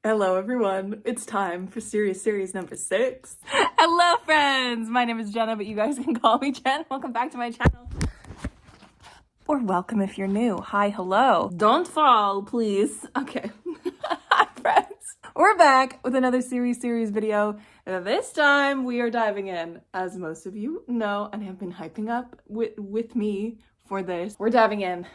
Hello everyone, it's time for series number 6. Hello friends! My name is Jenna, but you guys can call me Jen. Welcome back to my channel. Or welcome if you're new. Hi, hello. Don't fall, please. Okay. Hi friends. We're back with another series video. This time we are diving in, as most of you know and have been hyping up with me for this. We're diving in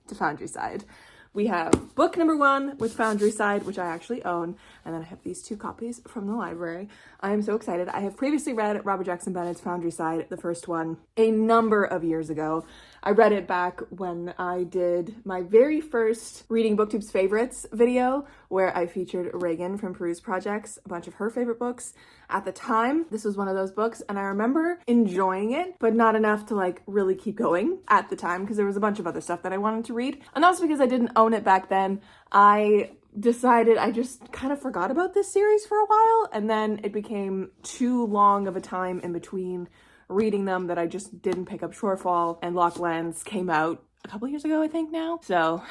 to Foundry Side. We have book number 1 with Foundry Side, which I actually own, and then I have these 2 copies from the library. I am so excited. I have previously read Robert Jackson Bennett's Foundry Side, the first one, a number of years ago. I read it back when I did my very first Reading BookTube's Favorites video, where I featured Reagan from Peruse Projects, a bunch of her favorite books. At the time, this was one of those books, and I remember enjoying it, but not enough to like really keep going at the time, because there was a bunch of other stuff that I wanted to read. And that's because I didn't own it back then. I decided I just kind of forgot about this series for a while, and then it became too long of a time in between reading them that I just didn't pick up Shorefall, and Locked Lands came out a couple years ago, I think now. So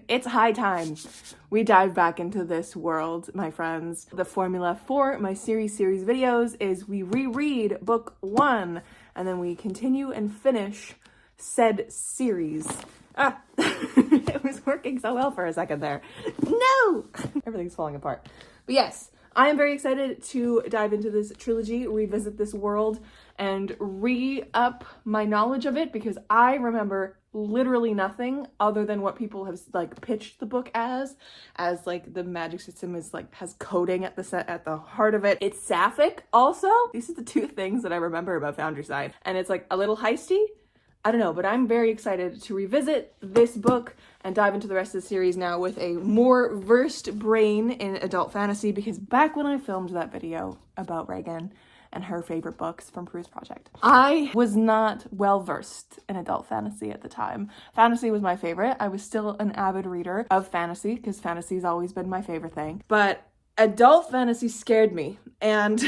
it's high time we dive back into this world, my friends. The formula for my series videos is we reread book 1 and then we continue and finish said series. It was working so well for a second there. No! Everything's falling apart. But yes, I am very excited to dive into this trilogy, revisit this world, and re-up my knowledge of it, because I remember literally nothing other than what people have like pitched the book as like the magic system is like has coding at the heart of it. It's sapphic also. These are the 2 things that I remember about Foundry Side, and it's like a little heisty. I don't know, but I'm very excited to revisit this book and dive into the rest of the series now with a more versed brain in adult fantasy, because back when I filmed that video about Reagan and her favorite books from Peruse Project, I was not well versed in adult fantasy at the time. Fantasy was my favorite. I was still an avid reader of fantasy, because fantasy has always been my favorite thing. But adult fantasy scared me, and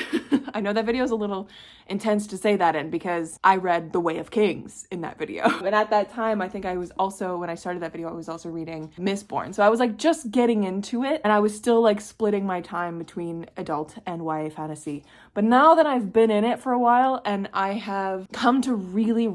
I know that video is a little intense to say that in, because I read The Way of Kings in that video. And at that time, I think I was also, when I started that video, I was also reading Mistborn. So I was like just getting into it, and I was still like splitting my time between adult and YA fantasy. But now that I've been in it for a while, and I have come to really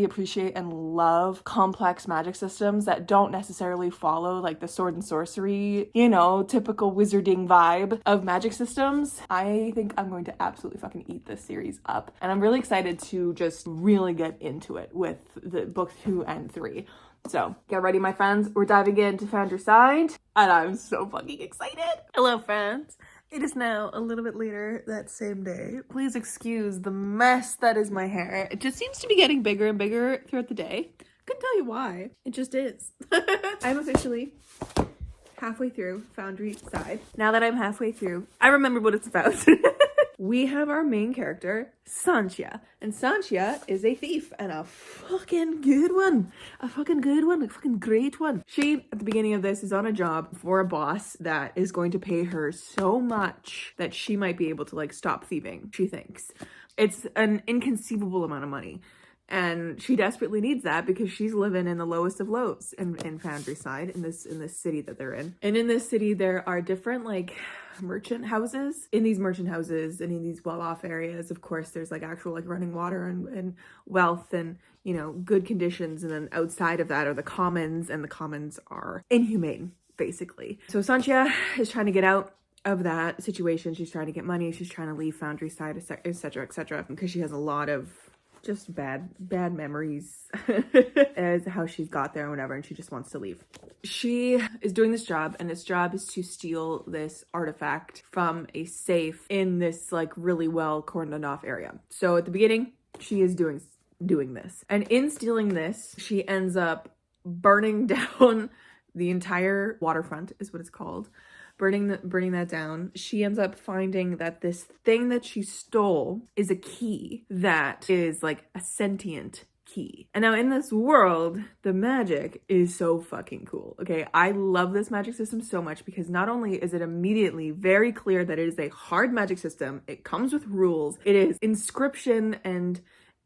appreciate and love complex magic systems that don't necessarily follow like the sword and sorcery, you know, typical wizarding vibe of magic systems, I think I'm going to absolutely fucking eat this series up. And I'm really excited to just really get into it with the books 2 and 3. So get ready, my friends. We're diving into Foundry Side, and I'm so fucking excited. Hello, friends. It is now a little bit later that same day. Please excuse the mess that is my hair. It just seems to be getting bigger and bigger throughout the day. Couldn't tell you why. It just is. I'm officially halfway through Foundry Side. Now that I'm halfway through, I remember what it's about. We have our main character, Sanchia. And Sanchia is a thief, and a fucking good one. A fucking good one, a fucking great one. She, at the beginning of this, is on a job for a boss that is going to pay her so much that she might be able to like stop thieving, she thinks. It's an inconceivable amount of money. And she desperately needs that because she's living in the lowest of lows in Foundry Side, in this city that they're in. And in this city, there are different like merchant houses. In these merchant houses and in these well-off areas, of course, there's like actual like running water and wealth and, you know, good conditions. And then outside of that are the commons, and the commons are inhumane, basically. So Sanchia is trying to get out of that situation. She's trying to get money. She's trying to leave Foundry Side, etc., because she has a lot of just bad memories as how she's got there or whatever, and she just wants to leave. She is doing this job, and this job is to steal this artifact from a safe in this like really well cordoned off area. So at the beginning, she is doing this, and in stealing this, she ends up burning down the entire waterfront, is what it's called. Burning that down. She ends up finding that this thing that she stole is a key that is like a sentient key. And now in this world, the magic is so fucking cool. Okay, I love this magic system so much because not only is it immediately very clear that it is a hard magic system, it comes with rules, it is inscription and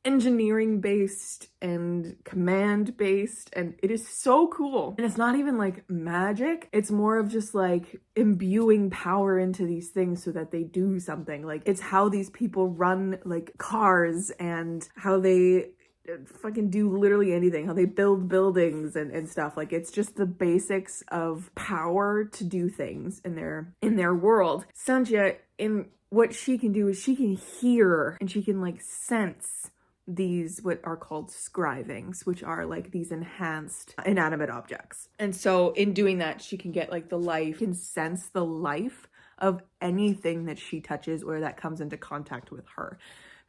engineering based and command based, and it is so cool. And it's not even like magic, it's more of just like imbuing power into these things so that they do something. Like, it's how these people run like cars and how they fucking do literally anything, how they build buildings and stuff. Like, it's just the basics of power to do things in their world. Sanjia, in what she can do is she can hear and she can like sense these what are called scrivings, which are like these enhanced inanimate objects. And so in doing that, she can get like the life, can sense the life of anything that she touches or that comes into contact with her.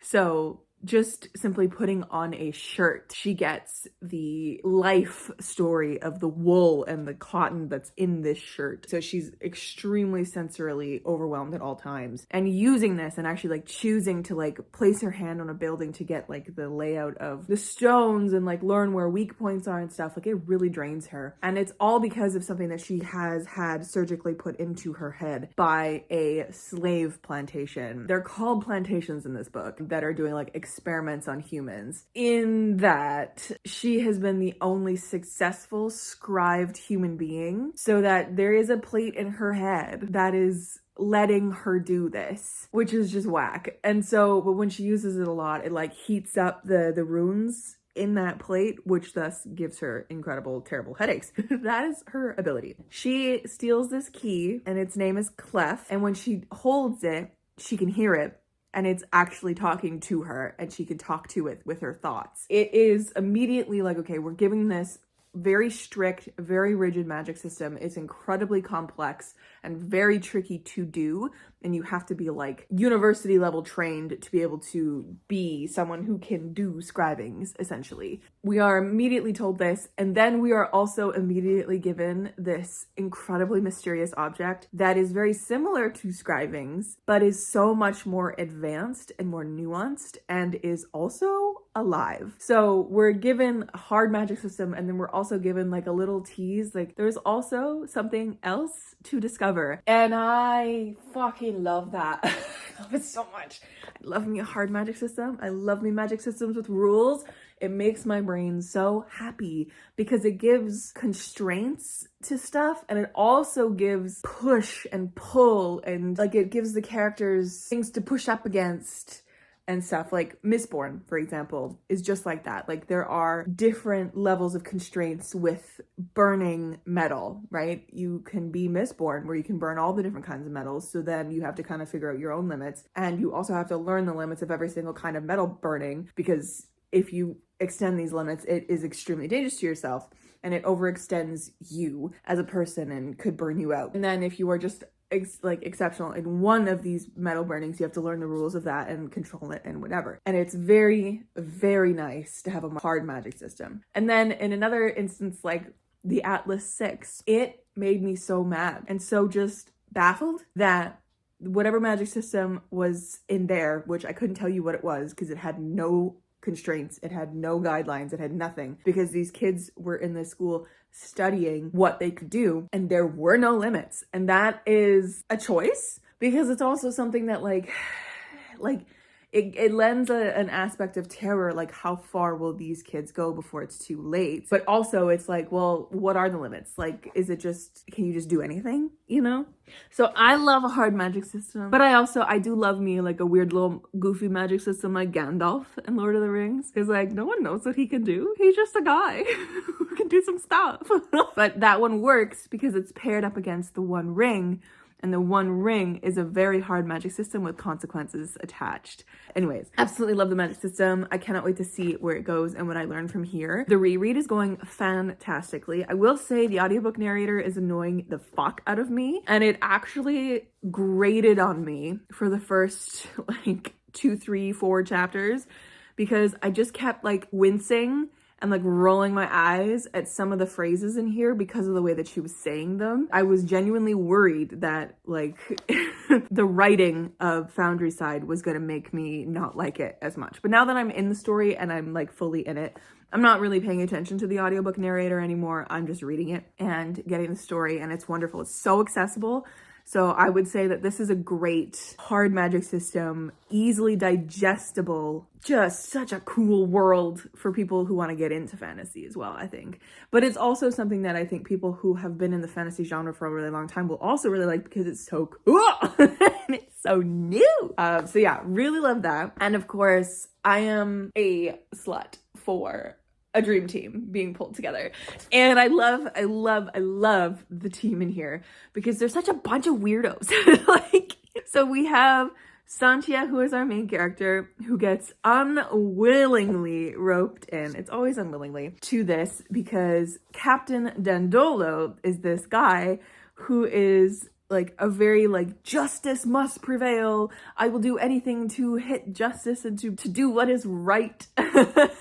So just simply putting on a shirt, she gets the life story of the wool and the cotton that's in this shirt. So she's extremely sensorily overwhelmed at all times. And using this and actually like choosing to like place her hand on a building to get like the layout of the stones and like learn where weak points are and stuff, like it really drains her. And it's all because of something that she has had surgically put into her head by a slave plantation. They're called plantations in this book that are doing like experiments on humans, in that she has been the only successful scribed human being, so that there is a plate in her head that is letting her do this, which is just whack. And so, but when she uses it a lot, it like heats up the runes in that plate, which thus gives her incredible, terrible headaches. That is her ability. She steals this key and its name is Clef. And when she holds it, she can hear it. And it's actually talking to her, and she can talk to it with her thoughts. It is immediately like, okay, we're giving this very strict, very rigid magic system. It's incredibly complex and very tricky to do. And you have to be like university level trained to be able to be someone who can do scrivings, essentially. We are immediately told this, and then we are also immediately given this incredibly mysterious object that is very similar to scrivings, but is so much more advanced and more nuanced and is also alive. So we're given a hard magic system, and then we're also given like a little tease, like there's also something else to discover. And I fucking love that. I love it so much. I love me a hard magic system. I love me magic systems with rules. It makes my brain so happy because it gives constraints to stuff, and it also gives push and pull, and like it gives the characters things to push up against and stuff. Like Mistborn, for example, is just like that. Like there are different levels of constraints with burning metal, right? You can be Mistborn where you can burn all the different kinds of metals. So then you have to kind of figure out your own limits. And you also have to learn the limits of every single kind of metal burning, because if you extend these limits, it is extremely dangerous to yourself, and it overextends you as a person and could burn you out. And then if you are just exceptional in one of these metal burnings, you have to learn the rules of that and control it and whatever. And it's very, very nice to have a hard magic system. And then in another instance, like the Atlas 6, it made me so mad and so just baffled that whatever magic system was in there, which I couldn't tell you what it was because it had no constraints, it had no guidelines, it had nothing, because these kids were in this school studying what they could do, and there were no limits. And that is a choice, because it's also something that like it lends an aspect of terror, like how far will these kids go before it's too late? But also it's like, well, what are the limits? Like, is it just, can you just do anything, you know? So I love a hard magic system, but I do love me like a weird little goofy magic system like Gandalf in Lord of the Rings. Because like no one knows what he can do. He's just a guy who can do some stuff. But that one works because it's paired up against the One Ring. And the One Ring is a very hard magic system with consequences attached. Anyways, absolutely love the magic system. I cannot wait to see where it goes and what I learn from here. The reread is going fantastically. I will say the audiobook narrator is annoying the fuck out of me. And it actually grated on me for the first like 2, 3, 4 chapters, because I just kept like wincing and like rolling my eyes at some of the phrases in here because of the way that she was saying them. I was genuinely worried that like the writing of Foundry Side was gonna make me not like it as much. But now that I'm in the story and I'm like fully in it, I'm not really paying attention to the audiobook narrator anymore. I'm just reading it and getting the story, and it's wonderful. It's so accessible, So I would say that this is a great hard magic system, easily digestible, just such a cool world for people who want to get into fantasy as well, I think. But it's also something that I think people who have been in the fantasy genre for a really long time will also really like because it's so cool and it's so new. So yeah, really love that. And of course, I am a slut for a dream team being pulled together. And I love the team in here because there's such a bunch of weirdos. Like, so we have Santia, who is our main character, who gets unwillingly roped in, it's always unwillingly, to this because Captain Dandolo is this guy who is like a very like justice must prevail. I will do anything to hit justice and to do what is right.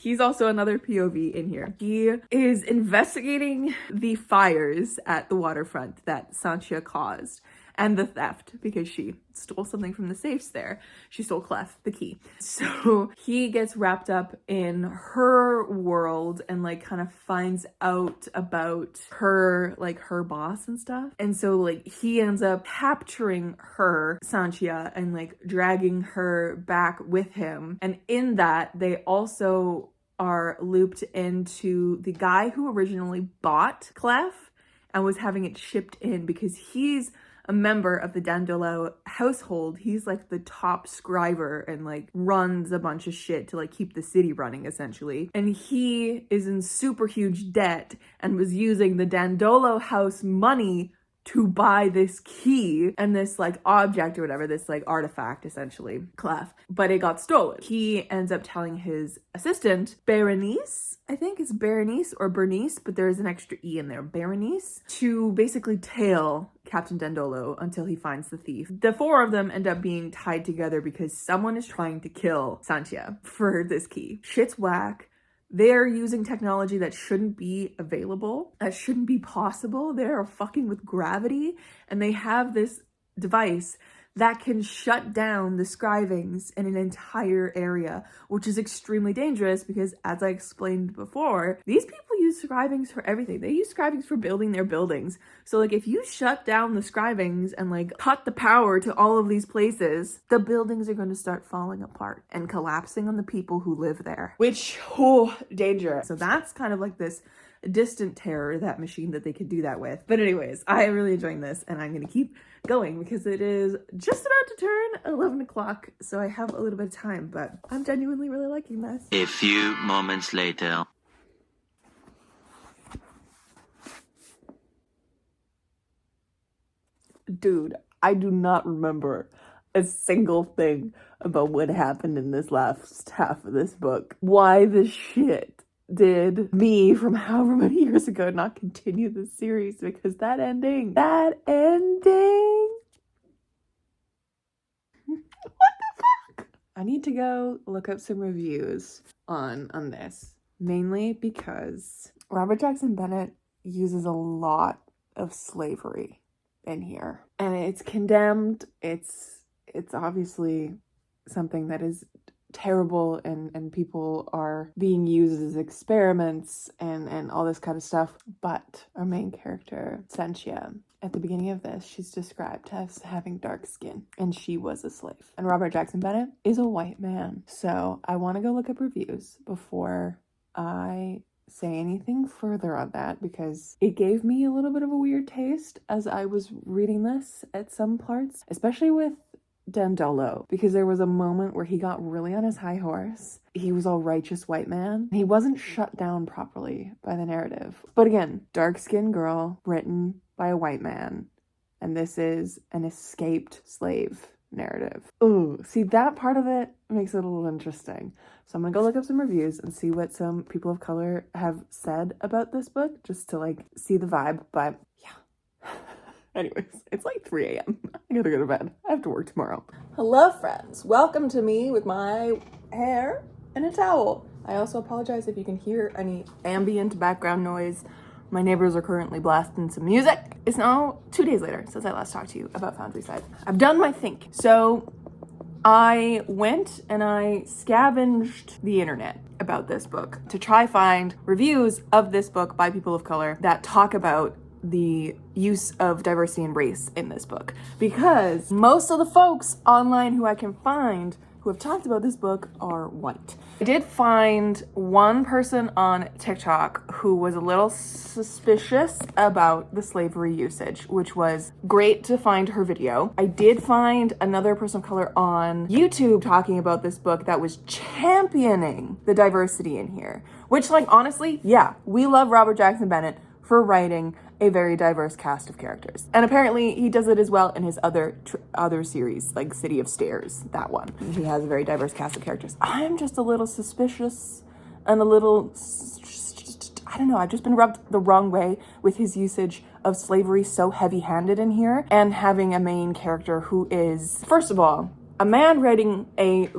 He's also another POV in here. He is investigating the fires at the waterfront that Santia caused and the theft because she stole something from the safes there. She stole Clef, the key. So he gets wrapped up in her world and like kind of finds out about her, like her boss and stuff. And so like he ends up capturing her, Santia, and like dragging her back with him. And in that, they also are looped into the guy who originally bought Clef and was having it shipped in because he's a member of the Dandolo household. He's like the top scriber and like runs a bunch of shit to like keep the city running essentially. And he is in super huge debt and was using the Dandolo house money to buy this key and this like object or whatever, this like artifact essentially, Clef, but it got stolen. He ends up telling his assistant, Berenice, I think it's Berenice or Bernice, but there's an extra E in there, Berenice, to basically tail Captain Dandolo until he finds the thief. The four of them end up being tied together because someone is trying to kill Santia for this key. Shit's whack. They're using technology that shouldn't be available, that shouldn't be possible. They're fucking with gravity, and they have this device that can shut down the scrivings in an entire area, which is extremely dangerous because, as I explained before, these people use scrivings for everything. They use scrivings for building their buildings. So like if you shut down the scrivings and like cut the power to all of these places, the buildings are going to start falling apart and collapsing on the people who live there, which, oh, danger. So that's kind of like this distant terror, that machine that they could do that with. But anyways, I am really enjoying this and I'm going to keep going because it is just about to turn 11 o'clock. So I have a little bit of time, but I'm genuinely really liking this. A few moments later. Dude, I do not remember a single thing about what happened in this last half of this book. Why the shit did me from however many years ago not continue this series? Because that ending. What the fuck? I need to go look up some reviews on this, mainly because Robert Jackson Bennett uses a lot of slavery in here, and it's condemned. It's obviously something that is terrible, and people are being used as experiments and all this kind of stuff. But our main character, Santia, at the beginning of this, she's described as having dark skin, and she was a slave. And Robert Jackson Bennett is a white man. So I want to go look up reviews before I say anything further on that, because it gave me a little bit of a weird taste as I was reading this at some parts, especially with Dandolo, because there was a moment where he got really on his high horse. He was all righteous white man. He wasn't shut down properly by the narrative. But again, dark-skinned girl written by a white man, and this is an escaped slave narrative. Ooh, see, that part of it makes it a little interesting. So I'm gonna go look up some reviews and see what some people of color have said about this book, just to like see the vibe. But yeah. Anyways, it's like 3 a.m. I gotta go to bed. I have to work tomorrow. Hello, friends. Welcome to me with my hair and a towel. I also apologize if you can hear any ambient background noise. My neighbors are currently blasting some music. It's now 2 days later since I last talked to you about Foundry Side. I've done my think. So I went and I scavenged the internet about this book to try find reviews of this book by people of color that talk about the use of diversity and race in this book, because most of the folks online who I can find who have talked about this book are white. I did find one person on TikTok who was a little suspicious about the slavery usage, which was great to find her video. I did find another person of color on YouTube talking about this book that was championing the diversity in here, which, like, honestly, yeah, we love Robert Jackson Bennett for writing a very diverse cast of characters. And apparently he does it as well in his other series, like City of Stairs, that one. He has a very diverse cast of characters. I'm just a little suspicious and a little, I don't know, I've just been rubbed the wrong way with his usage of slavery so heavy-handed in here, and having a main character who is, first of all, a man writing a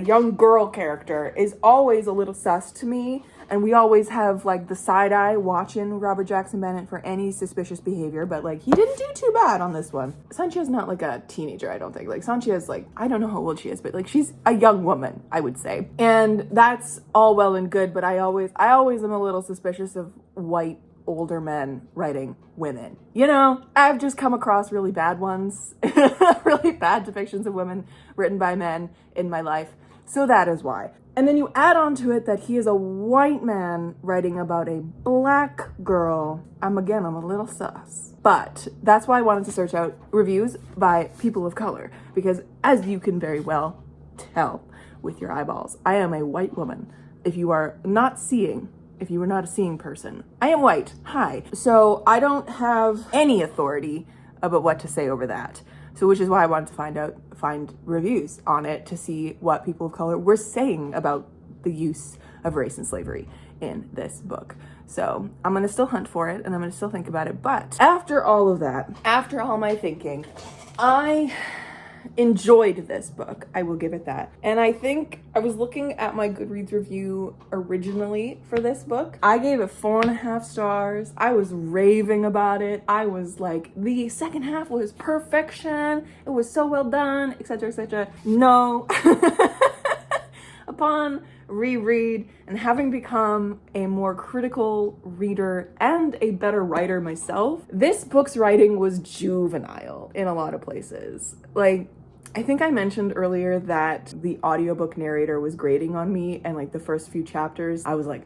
young girl character is always a little sus to me. And we always have, like, the side eye watching Robert Jackson Bennett for any suspicious behavior, but, like, he didn't do too bad on this one. Sanchia's not, like, a teenager, I don't think. Like, Sanchia's, like, I don't know how old she is, but, like, she's a young woman, I would say. And that's all well and good, but I always am a little suspicious of white older men writing women. You know, I've just come across really bad ones, really bad depictions of women written by men in my life. So that is why. And then you add on to it that he is a white man writing about a black girl. I'm a little sus. But that's why I wanted to search out reviews by people of color, because as you can very well tell with your eyeballs, I am a white woman. If you are not a seeing person, I am white. Hi. So I don't have any authority about what to say over that. So which is why I wanted to find reviews on it to see what people of color were saying about the use of race and slavery in this book. So I'm gonna still hunt for it and I'm gonna still think about it. But after all of that, after all my thinking, I enjoyed this book. I will give it that. And I think I was looking at my Goodreads review originally for this book. I gave it 4.5 stars. I was raving about it. I was like, the second half was perfection. It was so well done, etc., etc. No. Upon reread and having become a more critical reader and a better writer myself, this book's writing was juvenile in a lot of places. Like, I think I mentioned earlier that the audiobook narrator was grating on me, and like the first few chapters, I was like,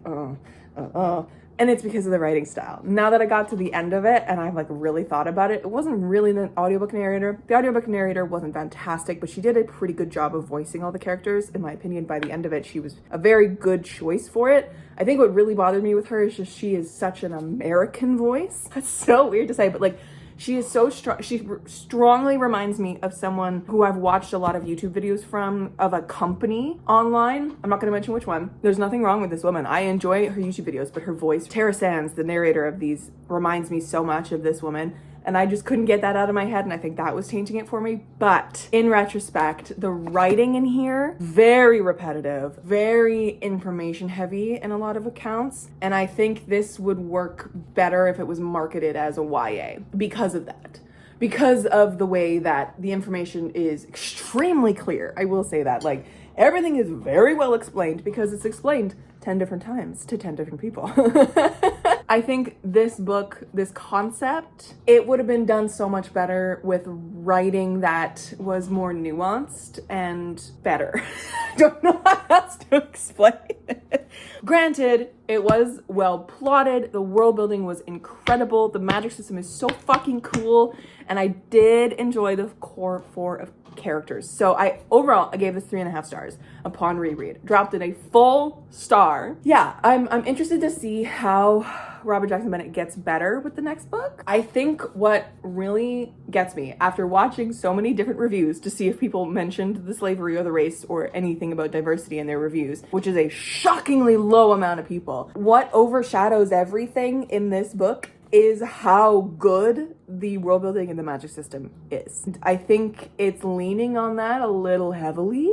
and it's because of the writing style. Now that I got to the end of it and I've like really thought about it, it wasn't really the audiobook narrator. The audiobook narrator wasn't fantastic, but she did a pretty good job of voicing all the characters. In my opinion, by the end of it, she was a very good choice for it. I think what really bothered me with her is just she is such an American voice. That's so weird to say, but like, she is so strong. She strongly reminds me of someone who I've watched a lot of YouTube videos from, of a company online. I'm not going to mention which one. There's nothing wrong with this woman. I enjoy her YouTube videos, but her voice, Tara Sands, the narrator of these, reminds me so much of this woman. And I just couldn't get that out of my head, and I think that was tainting it for me. But in retrospect, the writing in here, very repetitive, very information heavy in a lot of accounts. And I think this would work better if it was marketed as a YA because of that. Because of the way that the information is extremely clear. I will say that. Like, everything is very well explained because it's explained 10 different times to 10 different people. I think this book, this concept, it would have been done so much better with writing that was more nuanced and better. I don't know how else to explain it. Granted, it was well plotted, the world building was incredible, the magic system is so fucking cool, and I did enjoy the core 4 of characters. So I gave this 3.5 stars upon reread. Dropped it a full star. Yeah, I'm interested to see how Robert Jackson Bennett gets better with the next book. I think what really gets me, after watching so many different reviews to see if people mentioned the slavery or the race or anything about diversity in their reviews, which is a shockingly low amount of people, what overshadows everything in this book is how good the world building and the magic system is. I think it's leaning on that a little heavily,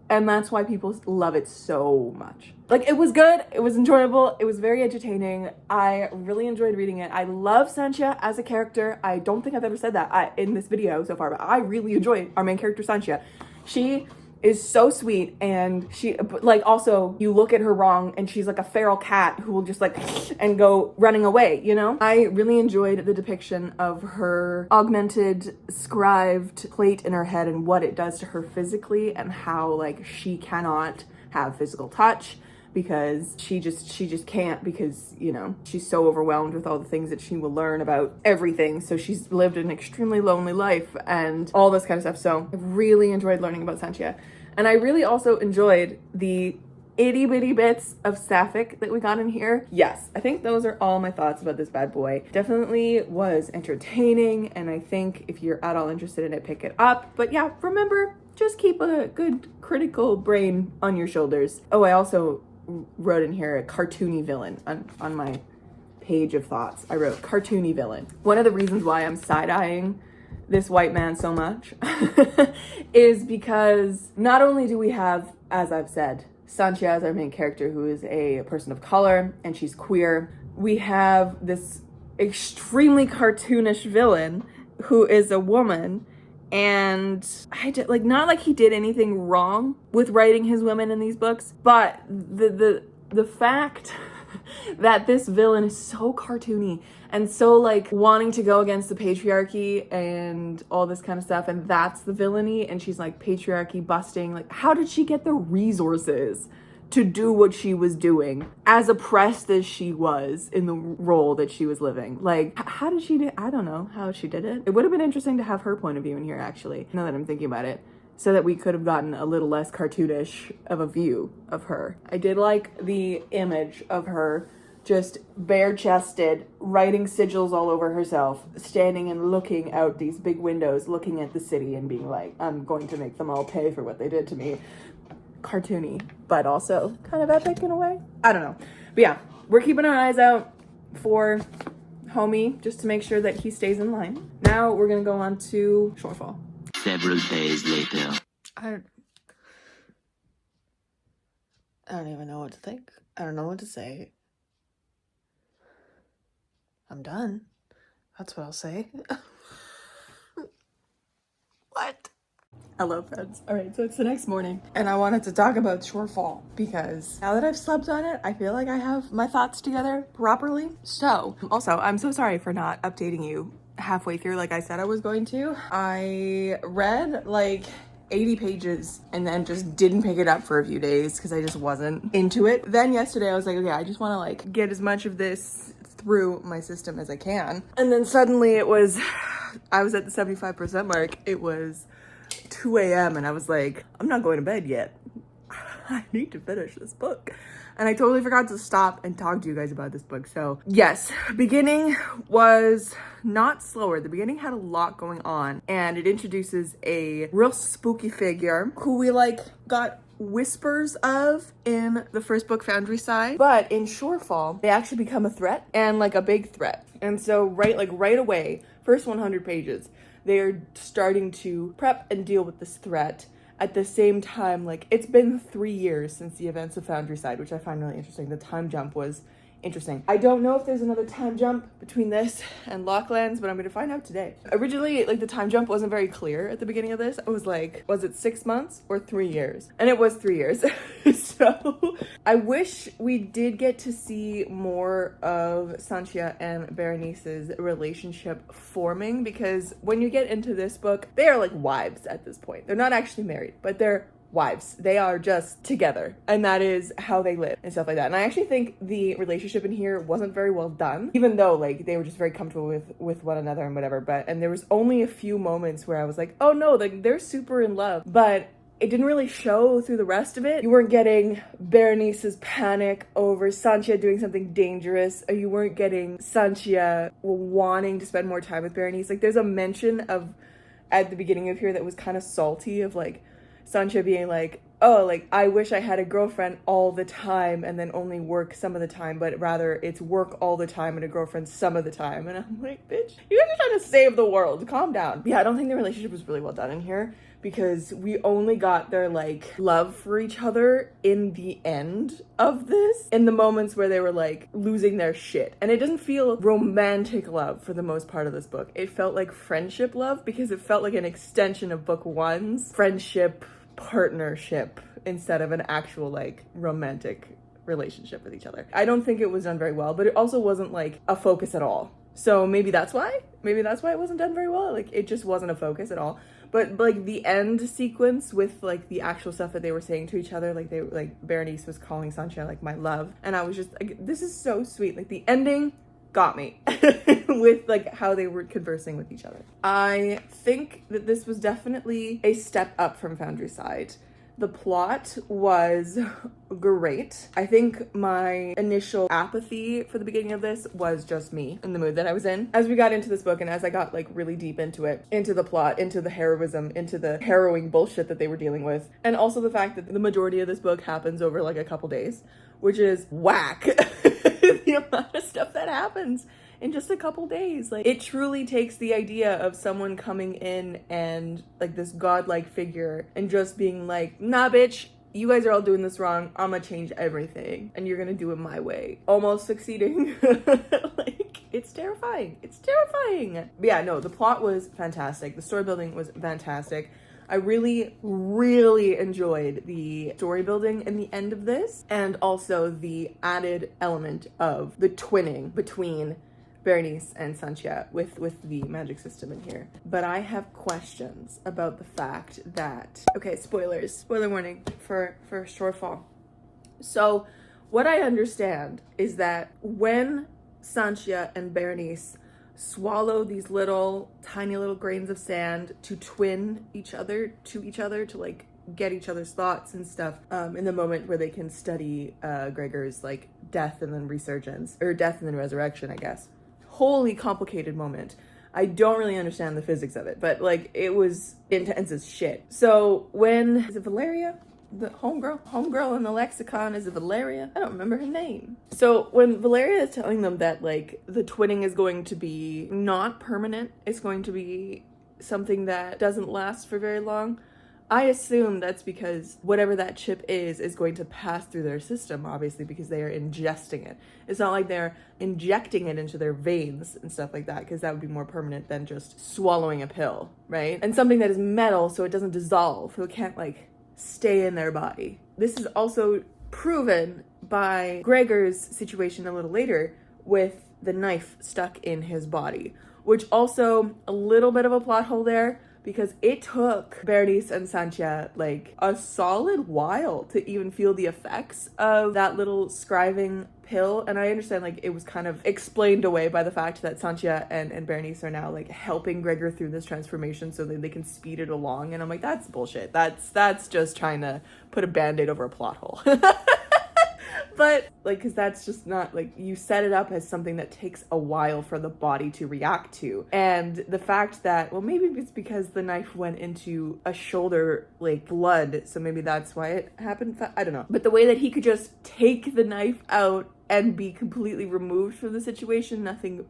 and that's why people love it so much. Like, it was good, it was enjoyable, it was very entertaining. I really enjoyed reading it. I love Sanchia as a character. I don't think I've ever said that in this video so far, but I really enjoy our main character, Sanchia. She is so sweet, and she, like, also, you look at her wrong, and she's like a feral cat who will just like, and go running away, you know? I really enjoyed the depiction of her augmented, scribed plate in her head and what it does to her physically, and how, like, she cannot have physical touch, because she just can't, because, you know, she's so overwhelmed with all the things that she will learn about everything. So she's lived an extremely lonely life and all this kind of stuff. So I really enjoyed learning about Sanchia. And I really also enjoyed the itty bitty bits of sapphic that we got in here. Yes, I think those are all my thoughts about this bad boy. Definitely was entertaining, and I think if you're at all interested in it, pick it up. But yeah, remember, just keep a good critical brain on your shoulders. Oh, I also wrote in here a cartoony villain on my page of thoughts. I wrote cartoony villain. One of the reasons why I'm side-eyeing this white man so much is because not only do we have, as I've said, Sanchia as our main character, who is a person of color and she's queer, we have this extremely cartoonish villain who is a woman. And I did, like, not like he did anything wrong with writing his women in these books, but the fact that this villain is so cartoony and so, like, wanting to go against the patriarchy and all this kind of stuff, and that's the villainy, and she's like patriarchy busting. Like, how did she get the resources to do what she was doing, as oppressed as she was in the role that she was living? Like, how did she do it? I don't know how she did it. It would have been interesting to have her point of view in here, actually, now that I'm thinking about it, so that we could have gotten a little less cartoonish of a view of her. I did like the image of her just bare-chested, writing sigils all over herself, standing and looking out these big windows, looking at the city and being like, I'm going to make them all pay for what they did to me. Cartoony, but also kind of epic in a way. I don't know. But yeah, we're keeping our eyes out for homie, just to make sure that he stays in line. Now we're gonna go on to Shorefall. Several days later. I don't even know what to think. I don't know what to say. I'm done. That's what I'll say. What? Hello, friends. All right, so it's the next morning, and I wanted to talk about Shorefall because now that I've slept on it, I feel like I have my thoughts together properly. So, also, I'm so sorry for not updating you halfway through like I said I was going to. I read like 80 pages and then just didn't pick it up for a few days because I just wasn't into it. Then yesterday I was like, okay, I just want to like get as much of this through my system as I can. And then suddenly I was at the 75% mark. It was 2 a.m. and I was like, I'm not going to bed yet. I need to finish this book. And I totally forgot to stop and talk to you guys about this book. So yes, beginning was not slower. The beginning had a lot going on, and it introduces a real spooky figure who we like got whispers of in the first book, Foundry Side, but in Shorefall they actually become a threat, and like a big threat. And so right away, first 100 pages, they're starting to prep and deal with this threat. At the same time, like, it's been 3 years since the events of Foundry Side, which I find really interesting. The time jump was interesting. I don't know if there's another time jump between this and Locklands, but I'm gonna find out today. Originally, like, the time jump wasn't very clear at the beginning of this. I was like, was it 6 months or 3 years? And it was 3 years. So I wish we did get to see more of Sanchia and Berenice's relationship forming, because when you get into this book, they are like wives at this point. They're not actually married, but they're wives. They are just together, and that is how they live and stuff like that. And I actually think the relationship in here wasn't very well done, even though like they were just very comfortable with one another and whatever. And there was only a few moments where I was like, oh no, like they're super in love, but it didn't really show through the rest of it. You weren't getting Berenice's panic over Sanchia doing something dangerous, or you weren't getting Sanchia wanting to spend more time with Berenice. Like, there's a mention of at the beginning of here that was kind of salty, of like Sanchia being like, oh, like, I wish I had a girlfriend all the time and then only work some of the time, but rather it's work all the time and a girlfriend some of the time. And I'm like, bitch, you guys are trying to save the world. Calm down. Yeah, I don't think the relationship was really well done in here, because we only got their like love for each other in the end of this, in the moments where they were like losing their shit. And it doesn't feel romantic love for the most part of this book. It felt like friendship love, because it felt like an extension of book one's friendship partnership instead of an actual like romantic relationship with each other. I don't think it was done very well, but it also wasn't like a focus at all. So maybe that's why it wasn't done very well. Like it just wasn't a focus at all. But like the end sequence with like the actual stuff that they were saying to each other, like Berenice was calling Sancha like my love, and I was just like, this is so sweet. Like the ending got me with like how they were conversing with each other. I think that this was definitely a step up from Foundry's side. The plot was great. I think my initial apathy for the beginning of this was just me and the mood that I was in. As we got into this book and as I got like really deep into it, into the plot, into the heroism, into the harrowing bullshit that they were dealing with, and also the fact that the majority of this book happens over like a couple days, which is whack. The amount of stuff that happens in just a couple days. Like, it truly takes the idea of someone coming in and like this godlike figure and just being like, nah, bitch, you guys are all doing this wrong. I'm gonna change everything and you're gonna do it my way. Almost succeeding. Like, it's terrifying. It's terrifying. But yeah, no, the plot was fantastic. The story building was fantastic. I really, really enjoyed the story building in the end of this, and also the added element of the twinning between Berenice and Sancha with the magic system in here. But I have questions about the fact that, okay, spoiler warning for Shortfall. So what I understand is that when Sancha and Berenice swallow these tiny little grains of sand to twin each other to like get each other's thoughts and stuff, in the moment where they can study Gregor's like death and then resurgence, or death and then resurrection, I guess. Wholly complicated moment. I don't really understand the physics of it, but like it was intense as shit. So when, is it Valeria? The homegirl in the lexicon, is it Valeria? I don't remember her name. So when Valeria is telling them that like the twinning is going to be not permanent, it's going to be something that doesn't last for very long, I assume that's because whatever that chip is going to pass through their system, obviously, because they are ingesting it. It's not like they're injecting it into their veins and stuff like that, because that would be more permanent than just swallowing a pill, right? And something that is metal, so it doesn't dissolve, so it can't like stay in their body. This is also proven by Gregor's situation a little later with the knife stuck in his body, which also a little bit of a plot hole there, because it took Berenice and Sancha like a solid while to even feel the effects of that little scriving pill. And I understand like it was kind of explained away by the fact that Sancha and Berenice are now like helping Gregor through this transformation so that they can speed it along. And I'm like, that's bullshit. That's just trying to put a band-aid over a plot hole. But like, because that's just not like, you set it up as something that takes a while for the body to react to. And the fact that, well, maybe it's because the knife went into a shoulder like blood, so maybe that's why it happened. I don't know. But the way that he could just take the knife out and be completely removed from the situation, nothing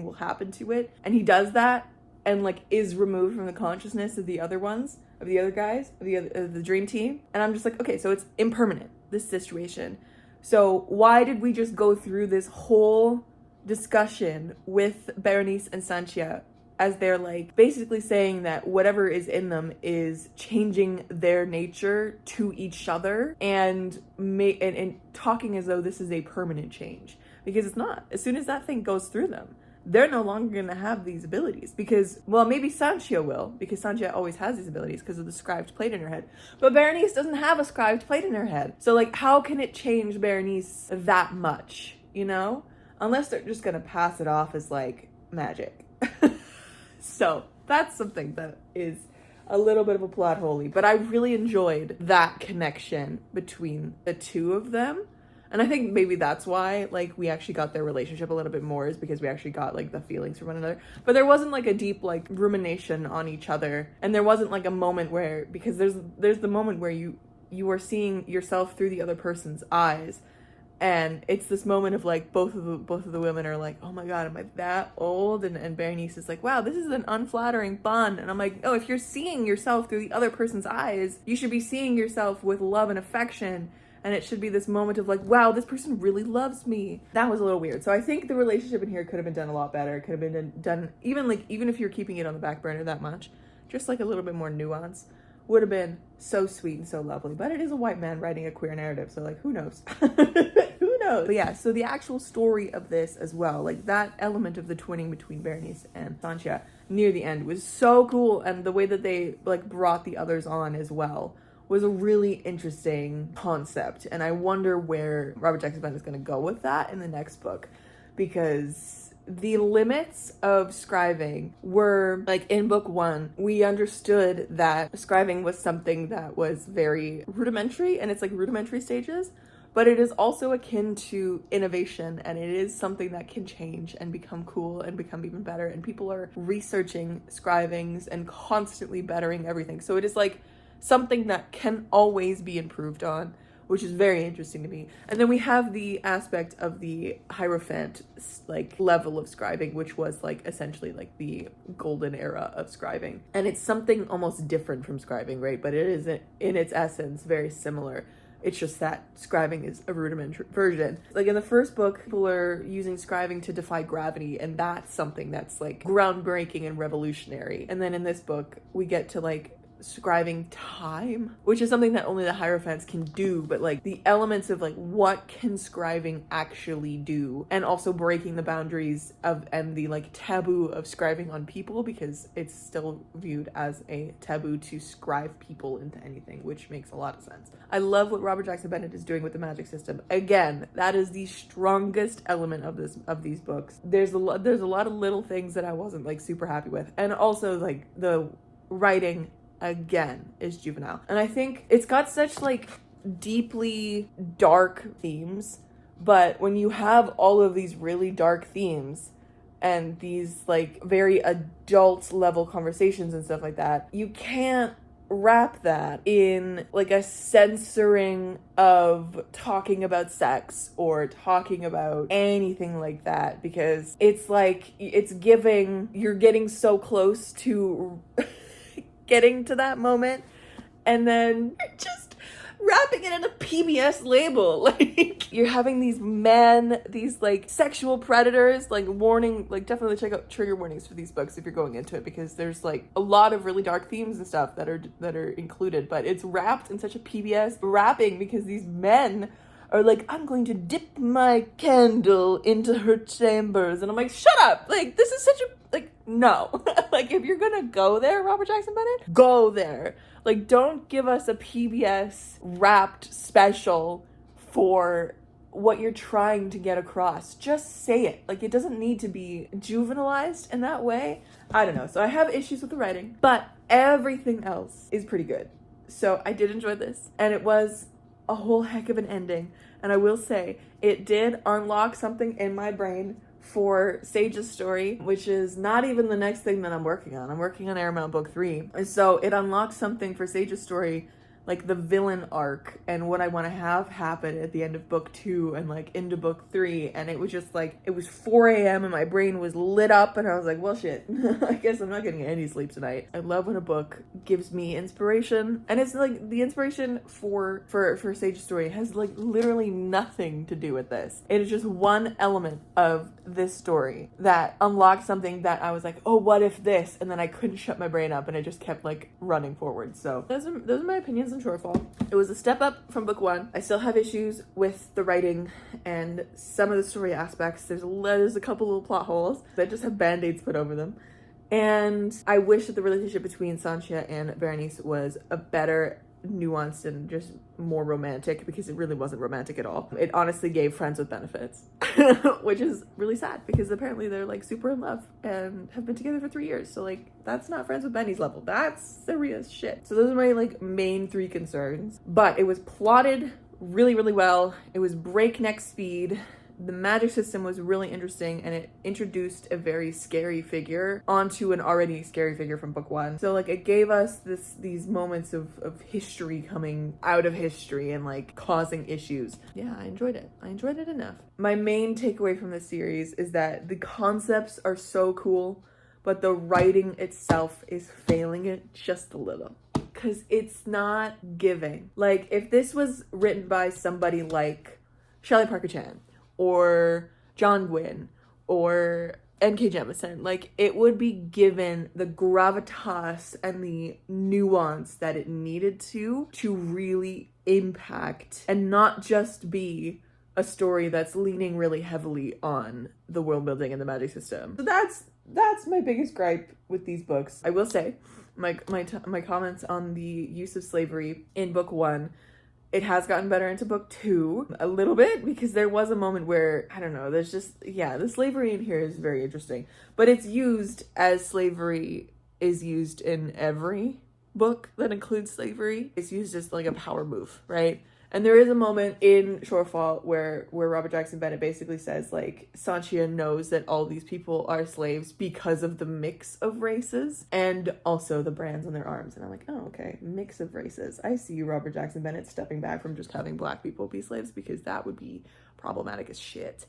will happen to it, and he does that and like is removed from the consciousness of the other ones, of the other guys, of the dream team. And I'm just like, okay, so it's impermanent, this situation. So why did we just go through this whole discussion with Berenice and Sancha as they're like basically saying that whatever is in them is changing their nature to each other, and talking as though this is a permanent change, because it's not. As soon as that thing goes through them, they're no longer going to have these abilities, because, well, maybe Sancha will, because Sancha always has these abilities because of the scribed plate in her head. But Berenice doesn't have a scribed plate in her head. So, like, how can it change Berenice that much, you know? Unless they're just going to pass it off as, like, magic. So, that's something that is a little bit of a plot hole. But I really enjoyed that connection between the two of them. And I think maybe that's why, like, we actually got their relationship a little bit more, is because we actually got, like, the feelings for one another. But there wasn't, like, a deep, like, rumination on each other. And there wasn't, like, a moment where, because there's the moment where you are seeing yourself through the other person's eyes. And it's this moment of, like, both of the women are like, oh my God, am I that old? And Berenice is like, wow, this is an unflattering bun. And I'm like, oh, if you're seeing yourself through the other person's eyes, you should be seeing yourself with love and affection. And it should be this moment of like, wow, this person really loves me. That was a little weird. So I think the relationship in here could have been done a lot better. It could have been done, even if you're keeping it on the back burner that much, just like a little bit more nuance. would have been so sweet and so lovely. But it is a white man writing a queer narrative, so like, who knows? Who knows? But yeah, so the actual story of this as well, like that element of the twinning between Berenice and Sancha near the end was so cool, and the way that they like brought the others on as well was a really interesting concept. And I wonder where Robert Jackson Bennett is going to go with that in the next book, because the limits of scribing were like in book 1 we understood that scribing was something that was very rudimentary, and it's like rudimentary stages, but it is also akin to innovation, and it is something that can change and become cool and become even better, and people are researching scribings and constantly bettering everything. So it is like something that can always be improved on, which is very interesting to me. And then we have the aspect of the Hierophant like level of scribing, which was like essentially like the golden era of scribing. And it's something almost different from scribing, right? But it is in its essence very similar. It's just that scribing is a rudimentary version. Like in the first book, people are using scribing to defy gravity, and that's something that's like groundbreaking and revolutionary. And then in this book, we get to like scribing time, which is something that only the Hierophants can do, but like the elements of like what can scribing actually do, and also breaking the boundaries of and the like taboo of scribing on people, because it's still viewed as a taboo to scribe people into anything, which makes a lot of sense. I love what Robert Jackson Bennett is doing with the magic system. Again, that is the strongest element of these books. There's a lot of little things that I wasn't like super happy with, and also like the writing again is juvenile, and I think it's got such like deeply dark themes, but when you have all of these really dark themes and these like very adult level conversations and stuff like that, you can't wrap that in like a censoring of talking about sex or talking about anything like that, because it's like you're getting so close to getting to that moment, and then just wrapping it in a PBS label. Like, you're having these men, these like sexual predators, like warning, like definitely check out trigger warnings for these books if you're going into it, because there's like a lot of really dark themes and stuff that are included, but it's wrapped in such a PBS wrapping because these men are like, I'm going to dip my candle into her chambers, and I'm like, shut up, like this is such a like, no. Like, if you're gonna go there, Robert Jackson Bennett, go there. Like, don't give us a PBS wrapped special for what you're trying to get across. Just say it. Like, it doesn't need to be juvenilized in that way. I don't know. So I have issues with the writing, but everything else is pretty good. So I did enjoy this, and it was a whole heck of an ending. And I will say, it did unlock something in my brain for Sage's story, which is not even the next thing that I'm working on. I'm working on Airmount Book 3. And so it unlocks something for Sage's story, like the villain arc, and what I want to have happen at the end of book 2 and like into book 3. And it was just like, it was 4 a.m. and my brain was lit up, and I was like, well shit, I guess I'm not getting any sleep tonight. I love when a book gives me inspiration, and it's like the inspiration for Sage's story has like literally nothing to do with this. It is just one element of this story that unlocked something that I was like, oh, what if this? And then I couldn't shut my brain up, and it just kept like running forward. So those are my opinions on Shortfall. It was a step up from book 1. I still have issues with the writing and some of the story aspects. There's a couple little plot holes that just have band-aids put over them. And I wish that the relationship between Sancha and Berenice was a better nuanced and just more romantic, because it really wasn't romantic at all. It honestly gave friends with benefits, which is really sad, because apparently they're like super in love and have been together for 3 years. So like, that's not friends with Benny's level. That's serious shit. So those are my like main 3 concerns. But it was plotted really, really well. It was breakneck speed. The magic system was really interesting, and it introduced a very scary figure onto an already scary figure from book 1. So like, it gave us these moments of history coming out of history and like causing issues. Yeah, I enjoyed it. I enjoyed it enough. My main takeaway from this series is that the concepts are so cool, but the writing itself is failing it just a little, because it's not giving. Like, if this was written by somebody like Shelley Parker Chan or John Gwynne or N.K. Jemisin. Like, it would be given the gravitas and the nuance that it needed to really impact and not just be a story that's leaning really heavily on the world building and the magic system. So that's my biggest gripe with these books. I will say, my comments on the use of slavery in book 1, it has gotten better into book 2 a little bit, because there was a moment where, I don't know, there's just, the slavery in here is very interesting. But it's used as slavery is used in every book that includes slavery. It's used as like a power move, right? And there is a moment in Shorefall where Robert Jackson Bennett basically says, like, Sanchia knows that all these people are slaves because of the mix of races and also the brands on their arms. And I'm like, oh, okay, mix of races. I see you, Robert Jackson Bennett, stepping back from just having black people be slaves, because that would be problematic as shit.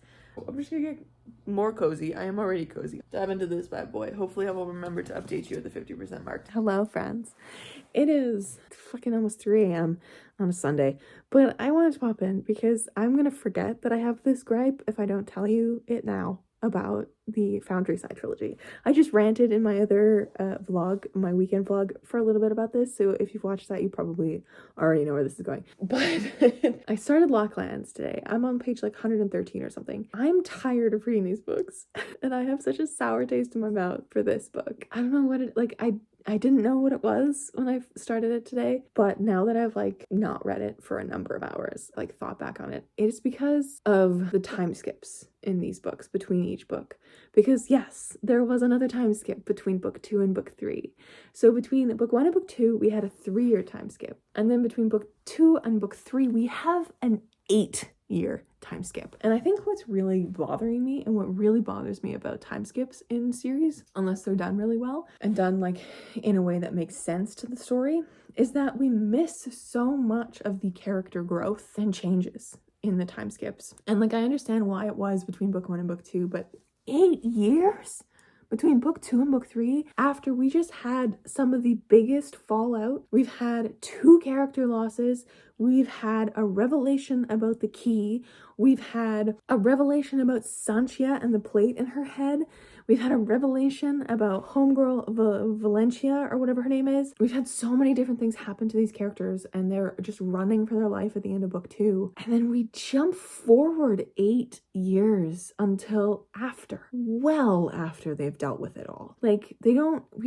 I'm just gonna get more cozy. I am already cozy. Dive into this bad boy. Hopefully I will remember to update you at the 50% mark. Hello, friends. It is fucking almost 3 a.m. on a Sunday, but I wanted to pop in because I'm gonna forget that I have this gripe if I don't tell you it now about the Foundry Side trilogy. I just ranted in my other vlog, my weekend vlog, for a little bit about this, so if you've watched that, you probably already know where this is going. But I started Locklands today. I'm on page like 113 or something. I'm tired of reading these books, and I have such a sour taste in my mouth for this book. I don't know what it, like, I didn't know what it was when I started it today, but now that I've like not read it for a number of hours, like thought back on it, it's because of the time skips in these books between each book. Because yes, there was another time skip between book 2 and book 3. So between book 1 and book 2, we had a 3-year time skip. And then between book 2 and book 3, we have an 8-year time skip. And I think what's really bothering me, and what really bothers me about time skips in series, unless they're done really well and done like in a way that makes sense to the story, is that we miss so much of the character growth and changes in the time skips. And like, I understand why it was between book 1 and book 2, but 8 years between book 2 and book 3, after we just had some of the biggest fallout. We've had 2 character losses. We've had a revelation about the key. We've had a revelation about Sanchia and the plate in her head. We've had a revelation about homegirl Valencia, or whatever her name is. We've had so many different things happen to these characters, and they're just running for their life at the end of book 2. And then we jump forward 8 years until after, well after they've dealt with it all. Like, we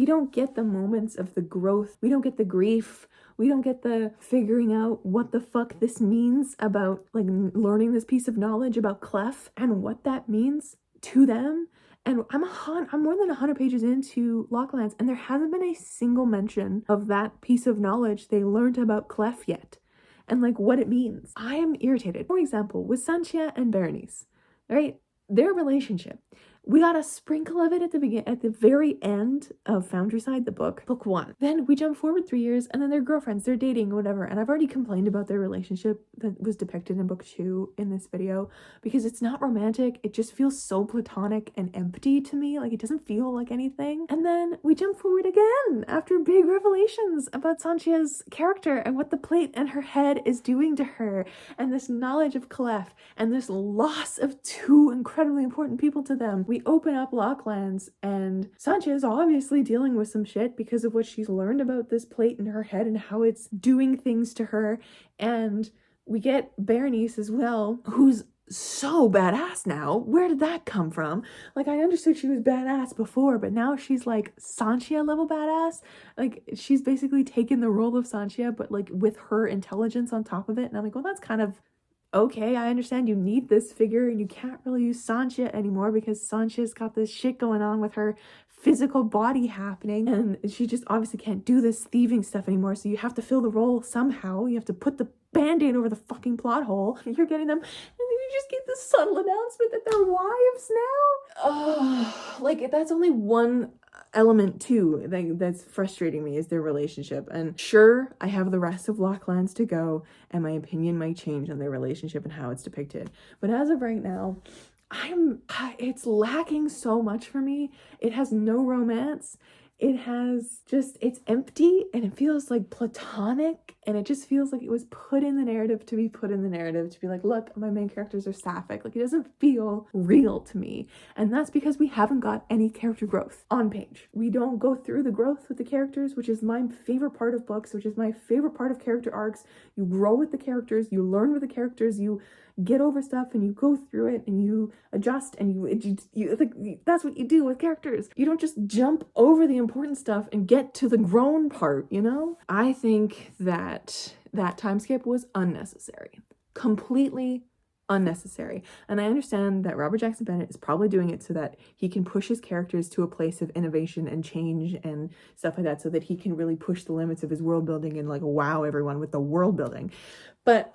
don't get the moments of the growth. We don't get the grief. We don't get the figuring out what the fuck this means about, like, learning this piece of knowledge about Clef and what that means to them. And I'm more than 100 pages into Locklands, and there hasn't been a single mention of that piece of knowledge they learned about Clef yet, and like what it means. I am irritated. For example, with Sanchia and Berenice, right? Their relationship. We got a sprinkle of it at the very end of Foundry Side, the book 1. Then we jump forward 3 years, and then they're girlfriends, they're dating, whatever. And I've already complained about their relationship that was depicted in book 2 in this video, because it's not romantic. It just feels so platonic and empty to me. Like, it doesn't feel like anything. And then we jump forward again after big revelations about Sanchia's character and what the plate in her head is doing to her, and this knowledge of Clef, and this loss of 2 incredibly important people to them. We open up Locklands, and Sanchia is obviously dealing with some shit because of what she's learned about this plate in her head and how it's doing things to her. And we get Berenice as well, who's so badass now. Where did that come from? Like, I understood she was badass before, but now she's like Sanchia level badass. Like, she's basically taken the role of Sanchia, but like with her intelligence on top of it. And I'm like, well, that's kind of okay. I understand you need this figure, and you can't really use Sanchia anymore because Sanchia's got this shit going on with her physical body happening, and she just obviously can't do this thieving stuff anymore, so you have to fill the role somehow. You have to put the band-aid over the fucking plot hole. You're getting them, and then you just get this subtle announcement that they're wives now. Oh, like, that's only one element too that's frustrating me, is their relationship. And sure, I have the rest of Locklands to go, and my opinion might change on their relationship and how it's depicted, but as of right now, it's lacking so much for me. It has no romance. It has just, it's empty and it feels like platonic, and it just feels like it was put in the narrative to be put in the narrative to be like, look, my main characters are sapphic. Like, it doesn't feel real to me. And that's because we haven't got any character growth on page. We don't go through the growth with the characters, which is my favorite part of books, which is my favorite part of character arcs. You grow with the characters, you learn with the characters, you get over stuff and you go through it and you adjust, and you like, that's what you do with characters. You don't just jump over the important stuff and get to the grown part, you know? I think that time skip was unnecessary. Completely unnecessary. And I understand that Robert Jackson Bennett is probably doing it so that he can push his characters to a place of innovation and change and stuff like that, so that he can really push the limits of his world building and like wow everyone with the world building. But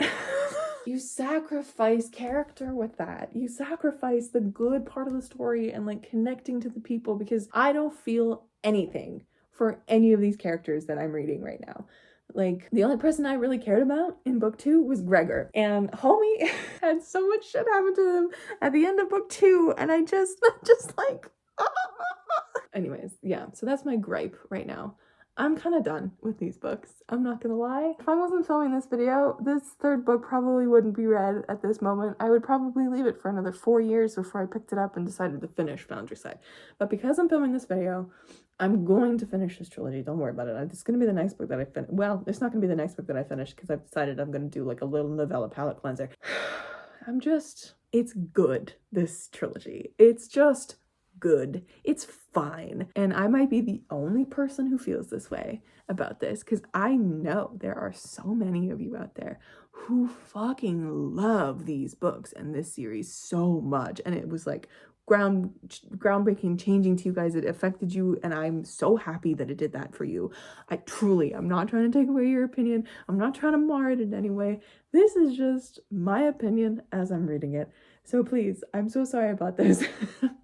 you sacrifice character with that. You sacrifice the good part of the story and like connecting to the people, because I don't feel anything for any of these characters that I'm reading right now. Like, the only person I really cared about in book 2 was Gregor, and homie had so much shit happen to him at the end of book 2, and I just like anyways, yeah, so that's my gripe right now. I'm kind of done with these books. I'm not gonna lie. If I wasn't filming this video, this third book probably wouldn't be read at this moment. I would probably leave it for another 4 years before I picked it up and decided to finish Foundry Side. But because I'm filming this video, I'm going to finish this trilogy. Don't worry about it. It's going to be the next book that I finish. Well, it's not going to be the next book that I finish, because I've decided I'm going to do like a little novella palette cleanser. It's good, this trilogy. It's just good. It's fine. And I might be the only person who feels this way about this, because I know there are so many of you out there who fucking love these books and this series so much. And it was like groundbreaking, changing to you guys. It affected you, and I'm so happy that it did that for you. I'm not trying to take away your opinion. I'm not trying to mar it in any way. This is just my opinion as I'm reading it. So please, I'm so sorry about this.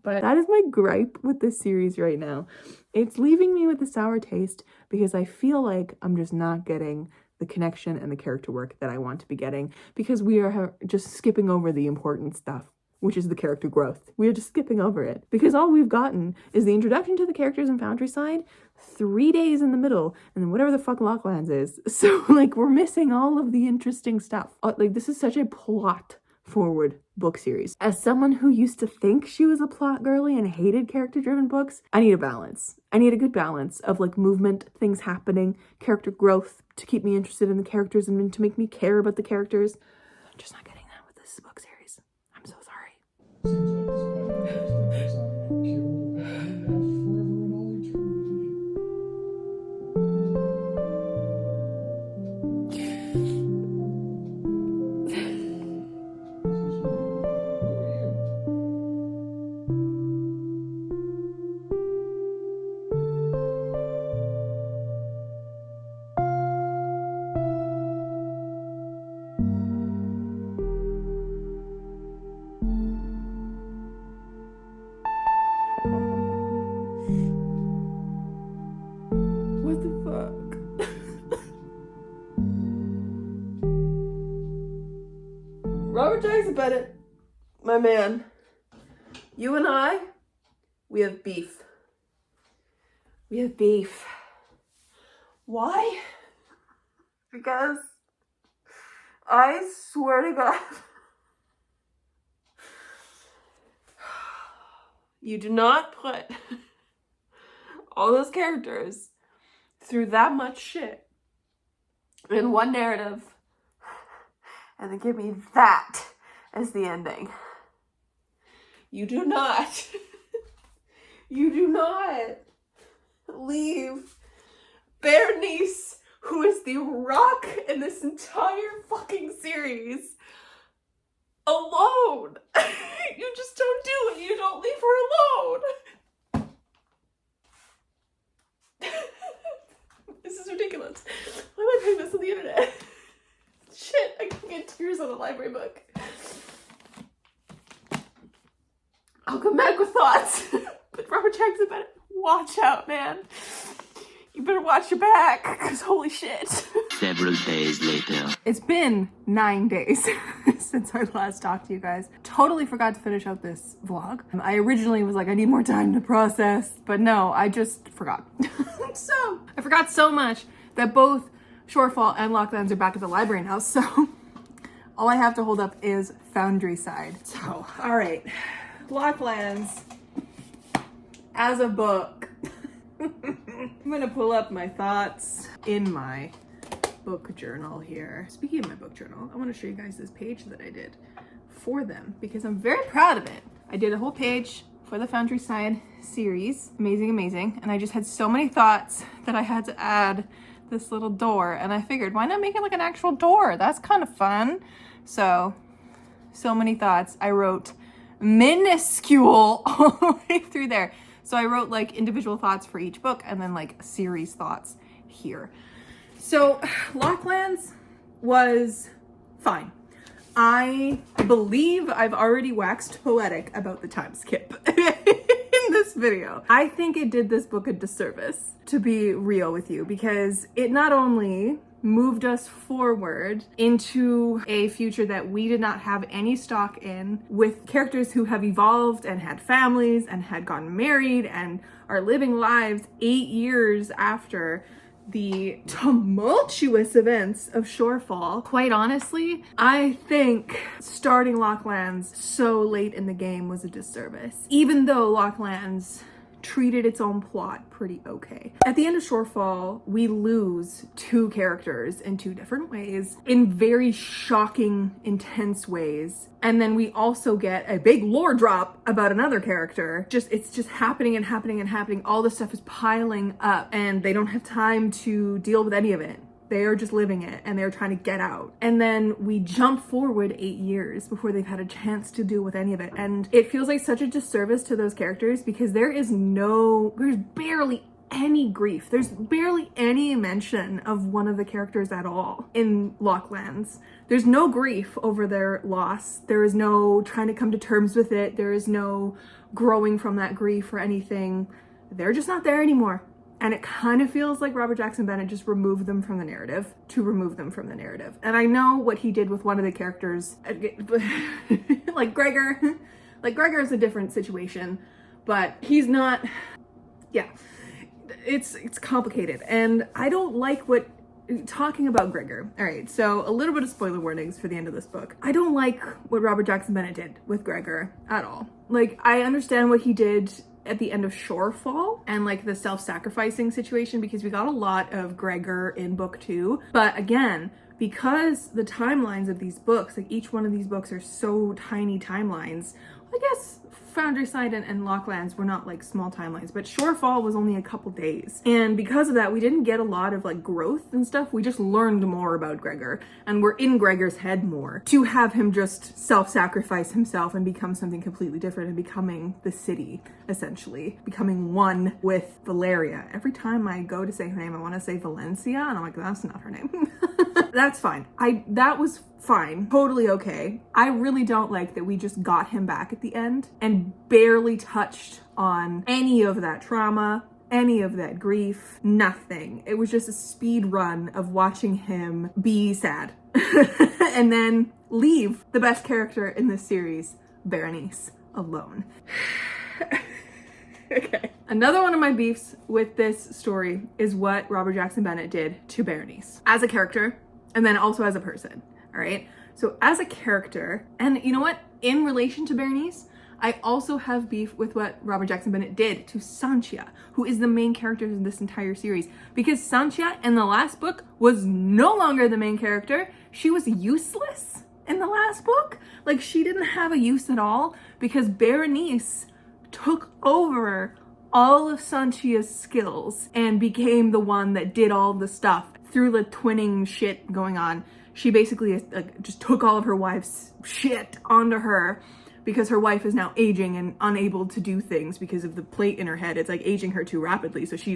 But that is my gripe with this series right now. It's leaving me with a sour taste, because I feel like I'm just not getting the connection and the character work that I want to be getting, because we are just skipping over the important stuff, which is the character growth. We're just skipping over it, because all we've gotten is the introduction to the characters in Foundry Side, 3 days in the middle, and then whatever the fuck Locklands is. So like, we're missing all of the interesting stuff. Like, this is such a plot forward book series. As someone who used to think she was a plot girly and hated character driven books, I need a balance. I need a good balance of like movement, things happening, character growth to keep me interested in the characters and to make me care about the characters. I'm just not getting that with this book series. I'm so sorry. What the fuck? Robert Jackson Bennett, my man, you and I, we have beef. We have beef. Why? Because I swear to God, you do not put all those characters through that much shit in one narrative and then give me that as the ending. You do not leave Bernice, who is the rock in this entire fucking series, alone. You just don't do it. You don't leave her alone. This is ridiculous. Why am I putting this on the internet? Shit, I can get tears on a library book. I'll come back with thoughts. But Robert Jackson Bennett, watch out, man. You better watch your back, because holy shit. Several days later. It's been 9 days since I last talked to you guys. Totally forgot to finish out this vlog. I originally was like, I need more time to process, but no, I just forgot. So I forgot so much that both Shorefall and Locklands are back at the library now, so all I have to hold up is Foundry Side. So, all right, Locklands as a book. I'm gonna pull up my thoughts in my book journal here. Speaking of my book journal, I want to show you guys this page that I did for them because I'm very proud of it. I did a whole page for the Foundry Side series. Amazing, amazing. And I just had so many thoughts that I had to add this little door, and I figured, why not make it like an actual door? That's kind of fun. So many thoughts. I wrote minuscule all the way through there. So I wrote like individual thoughts for each book and then like series thoughts here. So Locklands was fine. I believe I've already waxed poetic about the time skip in this video. I think it did this book a disservice, to be real with you, because it not only moved us forward into a future that we did not have any stock in, with characters who have evolved and had families and had gotten married and are living lives 8 years after the tumultuous events of Shorefall. Quite honestly, I think starting Locklands so late in the game was a disservice, even though Locklands treated its own plot pretty okay. At the end of Shorefall, we lose 2 characters in 2 different ways, in very shocking, intense ways. And then we also get a big lore drop about another character. It's just happening and happening and happening. All this stuff is piling up and they don't have time to deal with any of it. They are just living it and they're trying to get out. And then we jump forward 8 years before they've had a chance to deal with any of it. And it feels like such a disservice to those characters because there's barely any grief. There's barely any mention of one of the characters at all in Locklands. There's no grief over their loss. There is no trying to come to terms with it. There is no growing from that grief or anything. They're just not there anymore. And it kind of feels like Robert Jackson Bennett just removed them from the narrative to remove them from the narrative. And I know what he did with one of the characters, like Gregor. Like Gregor is a different situation, but he's not, yeah, it's complicated. And I don't like talking about Gregor. All right, so a little bit of spoiler warnings for the end of this book. I don't like what Robert Jackson Bennett did with Gregor at all. Like, I understand what he did at the end of Shorefall and like the self-sacrificing situation because we got a lot of Gregor in book 2. But again, because the timelines of these books, like each one of these books are so tiny timelines, I guess Foundry Side and Locklands were not like small timelines, but Shorefall was only a couple days. And because of that, we didn't get a lot of like growth and stuff. We just learned more about Gregor and we're in Gregor's head more to have him just self-sacrifice himself and become something completely different and becoming the city, essentially. Becoming one with Valeria. Every time I go to say her name, I want to say Valencia and I'm like, that's not her name. That's fine. That was fine. Totally okay. I really don't like that we just got him back at the end and barely touched on any of that trauma, any of that grief, nothing. It was just a speed run of watching him be sad and then leave the best character in this series, Berenice, alone. Okay. Another one of my beefs with this story is what Robert Jackson Bennett did to Berenice as a character and then also as a person. All right. So as a character, and you know what? In relation to Berenice, I also have beef with what Robert Jackson Bennett did to Sanchia, who is the main character in this entire series. Because Sanchia in the last book was no longer the main character. She was useless in the last book. Like, she didn't have a use at all because Berenice took over all of Sanchia's skills and became the one that did all the stuff through the twinning shit going on. She basically just took all of her wife's shit onto her because her wife is now aging and unable to do things because of the plate in her head. It's like aging her too rapidly. So she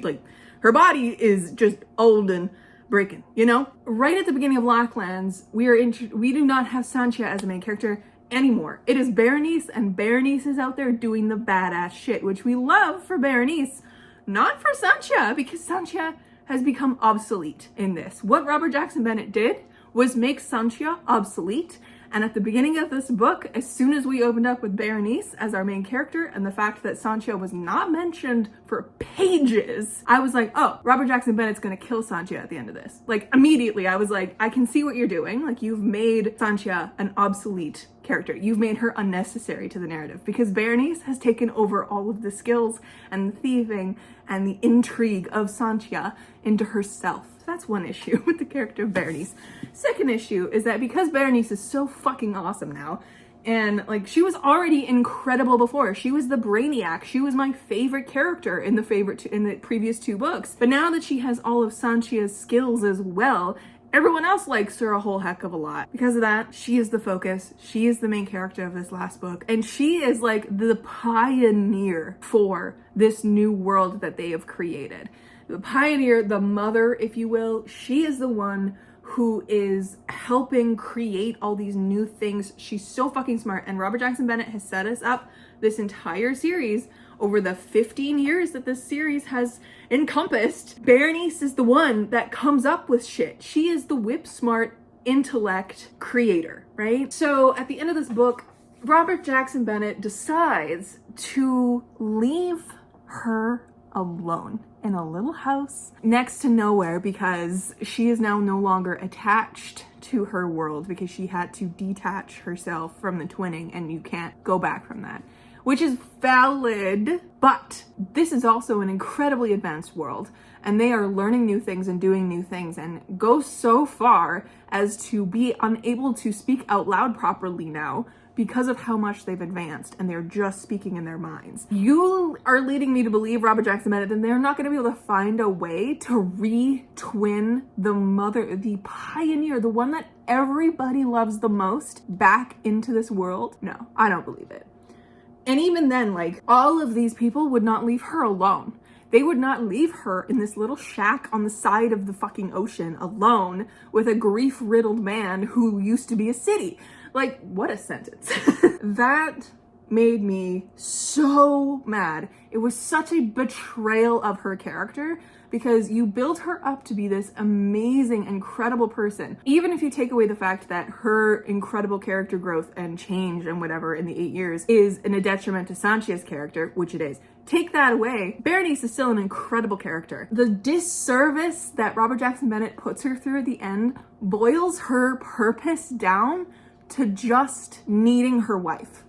her body is just old and breaking, you know? Right at the beginning of Locklands, we do not have Sanchia as the main character anymore. It is Berenice, and Berenice is out there doing the badass shit, which we love for Berenice, not for Sanchia, because Sanchia has become obsolete in this. What Robert Jackson Bennett did was make Sanchia obsolete. And at the beginning of this book, as soon as we opened up with Berenice as our main character and the fact that Sanchia was not mentioned for pages, I was like, oh, Robert Jackson Bennett's gonna kill Sanchia at the end of this. Like, immediately, I was like, I can see what you're doing. Like, you've made Sanchia an obsolete character. You've made her unnecessary to the narrative because Berenice has taken over all of the skills and the thieving and the intrigue of Sanchia into herself. That's one issue with the character of Berenice. Second issue is that because Berenice is so fucking awesome now, and like she was already incredible before. She was the brainiac. She was my favorite character in the previous 2 books. But now that she has all of Sanchia's skills as well, everyone else likes her a whole heck of a lot. Because of that, she is the focus. She is the main character of this last book. And she is like the pioneer for this new world that they have created. The pioneer, the mother, if you will, she is the one who is helping create all these new things. She's so fucking smart. And Robert Jackson Bennett has set us up this entire series over the 15 years that this series has encompassed. Berenice is the one that comes up with shit. She is the whip smart intellect creator, right? So at the end of this book, Robert Jackson Bennett decides to leave her alone in a little house next to nowhere because she is now no longer attached to her world because she had to detach herself from the twinning and you can't go back from that, which is valid. But this is also an incredibly advanced world and they are learning new things and doing new things and go so far as to be unable to speak out loud properly now because of how much they've advanced and they're just speaking in their minds. You are leading me to believe, Robert Jackson Bennett, that they're not going to be able to find a way to re-twin the mother, the pioneer, the one that everybody loves the most back into this world. No, I don't believe it. And even then, like, all of these people would not leave her alone. They would not leave her in this little shack on the side of the fucking ocean alone with a grief-riddled man who used to be a city. Like, what a sentence. That made me so mad. It was such a betrayal of her character because you built her up to be this amazing, incredible person. Even if you take away the fact that her incredible character growth and change and whatever in the 8 years is in a detriment to Sanchia's character, which it is. Take that away, Berenice is still an incredible character. The disservice that Robert Jackson Bennett puts her through at the end boils her purpose down to just needing her wife.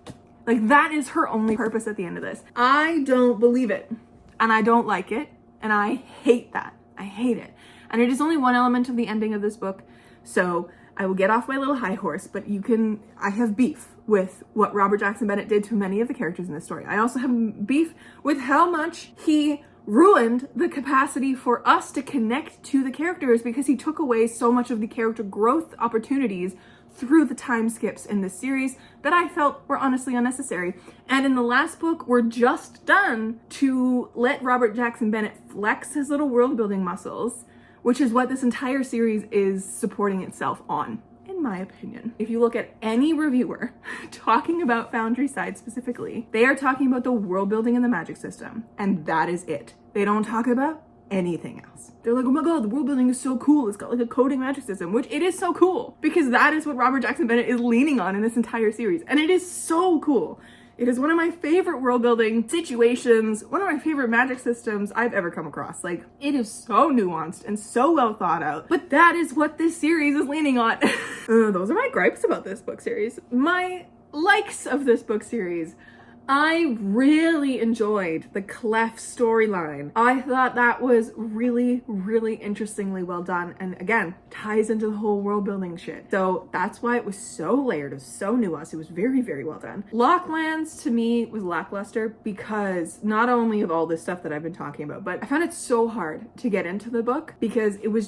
Like, that is her only purpose at the end of this. I don't believe it, and I don't like it, and I hate that. I hate it. And it is only one element of the ending of this book, so I will get off my little high horse, but I have beef with what Robert Jackson Bennett did to many of the characters in this story. I also have beef with how much he ruined the capacity for us to connect to the characters because he took away so much of the character growth opportunities through the time skips in this series that I felt were honestly unnecessary. And in the last book, we're just done to let Robert Jackson Bennett flex his little world building muscles, which is what this entire series is supporting itself on, in my opinion. If you look at any reviewer talking about Foundry Side specifically, they are talking about the world building and the magic system, and that is it. They don't talk about anything else. They're like, oh my god, the world building is so cool. It's got like a coding magic system, which it is so cool because that is what Robert Jackson Bennett is leaning on in this entire series. And it is so cool. It is one of my favorite world building situations, one of my favorite magic systems I've ever come across. Like, it is so nuanced and so well thought out, but that is what this series is leaning on. Those are my gripes about this book series. My likes of this book series. I really enjoyed the Clef storyline. I thought that was really, really interestingly well done. And again, ties into the whole world building shit. So that's why it was so layered, it was so nuanced. It was very, very well done. Locklands to me was lackluster because not only of all this stuff that I've been talking about, but I found it so hard to get into the book because it was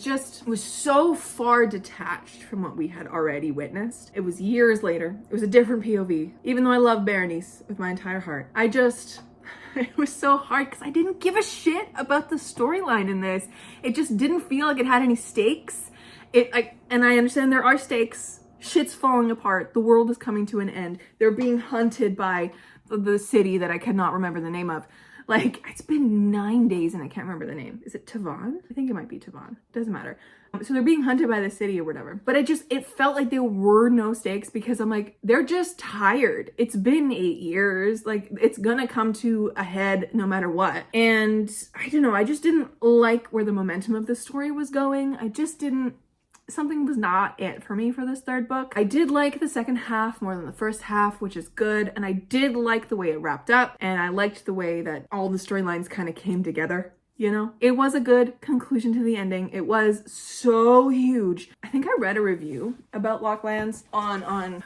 so far detached from what we had already witnessed. It was years later. It was a different POV. Even though I love Berenice with my entire heart, it was so hard because I didn't give a shit about the storyline in this. It just didn't feel like it had any stakes. And I understand there are stakes. Shit's falling apart. The world is coming to an end. They're being hunted by the city that I cannot remember the name of. Like, it's been 9 days and I can't remember the name. Is it Tavon? I think it might be Tavon. Doesn't matter. So they're being hunted by the city or whatever. But it felt like there were no stakes because I'm like, they're just tired. It's been 8 years. Like, it's gonna come to a head no matter what. And I don't know, I just didn't like where the momentum of the story was going. Something was not it for me for this third book. I did like the second half more than the first half, which is good. And I did like the way it wrapped up. And I liked the way that all the storylines kind of came together. You know, it was a good conclusion to the ending. It was so huge. I think I read a review about Locklands on